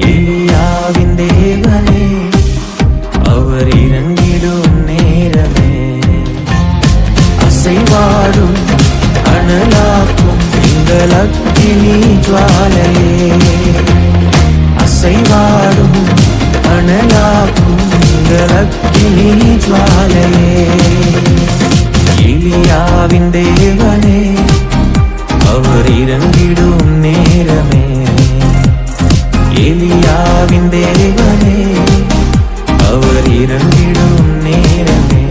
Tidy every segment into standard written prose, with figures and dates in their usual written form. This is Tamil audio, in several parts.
எலியாவின் தேவனே அவர் இறங்கிடும் நேரமே. அசைவாடும் அனலாக்கும் எங்கள் அக்கினி ஜுவாலையே. அசைவாடும் அனலாக்கும் எங்கள் அக்கினி ஜுவாலையே. எலியாவின் தேவனே அவர் இறங்கிடும் நேரமே. எலியாவின் தேவனே அவர் இறங்கிடும் நேரமே.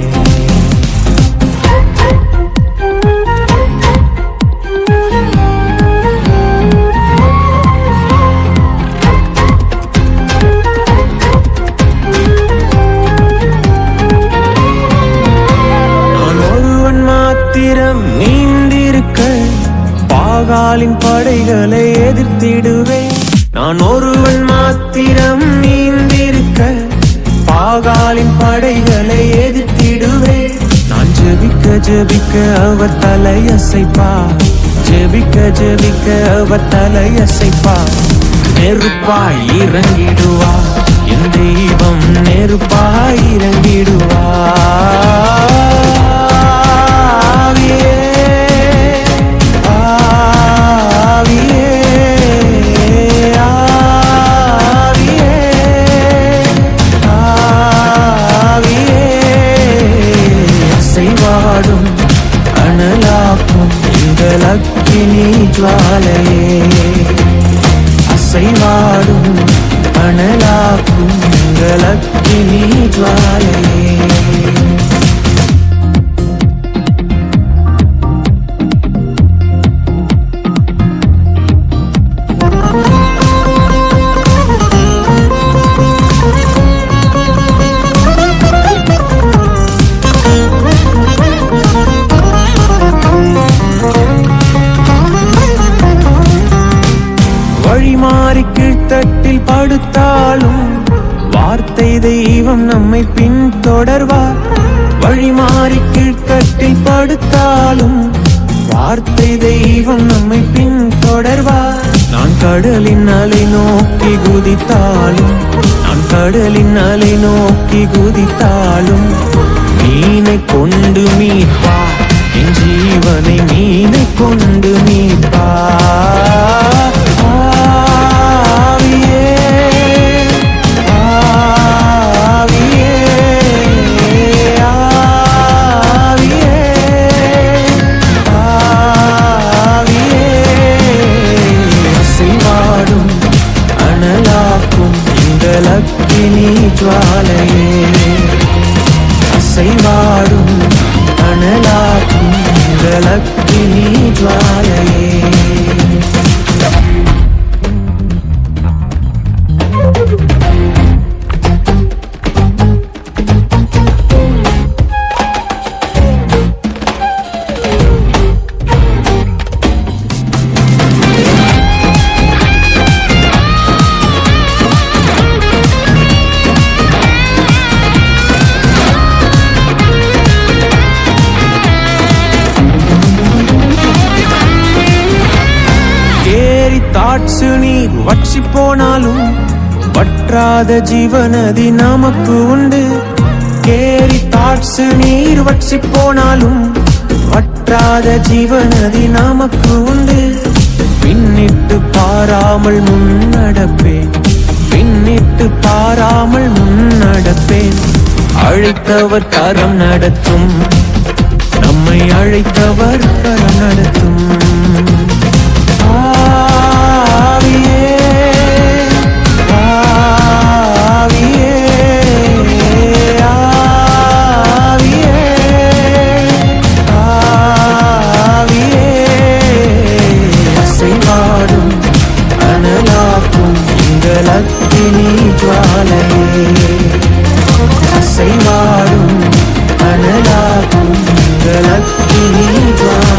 நான் ஒருவன் மாத்திரம் நீந்திருக்க பாகாலின் படைகளை எதிர்த்திடுவேன். நான் ஒருவன் மாத்திரம் நீந்திருக்க பாகாலின் படைகளை எதிர்த்திடுவேன். நான் ஜெபிக்க ஜெபிக்க அவர் தலையசைப்பார். ஜெபிக்க ஜெபிக்க அவர் தலையசைப்பார். நெருப்பாய் இறங்கிடுவார் என் தெய்வம். நெருப்பாய் இறங்கிடுவார். அனலாக்கும் எங்கள் அக்கினி ஜுவாலையே. அசைவாடும் அனலாக்கும் எங்கள் அக்கினி ஜுவாலையே. வழிமாறி கீழ்த்தட்டில் படுத்தாலும் வார்த்தை தெய்வம் நம்மை பின்தொடர்வார். வழிமாறி கீழ்த்தட்டில் படுத்தாலும் வார்த்தை தெய்வம் நம்மை பின்தொடர்வார். நான் கடலின் அலை நோக்கி குதித்தாலும், நான் கடலின் அலை நோக்கி குதித்தாலும் மீனை கொண்டு மீட்பார். என் ஜீவனை மீனை கொண்டு மீட்பார். அக்கினி ஜுவாலையே. அசைவாடும் அனலாக்கும் எங்கள் அக்கினி ஜுவாலையே. தாட்சு நீர் வற்றி போனாலும் வற்றாத ஜீவநதி நமக்கு உண்டு. கேரி தாட்சு நீர் வற்றி போனாலும் வற்றாத ஜீவநதி நமக்கு உண்டு. பின்னிட்டு பாராமல் முன்னடப்பேன். பின்னிட்டு பாராமல் முன்னடப்பேன். அழைத்தவர் கரம் நடத்தும். நம்மை அழைத்தவர் கரம் நடத்தும். அக்கினி ஜுவாலையே. அசைவாடும் அனலாக்கும் எங்கள் அக்கினி ஜுவாலையே.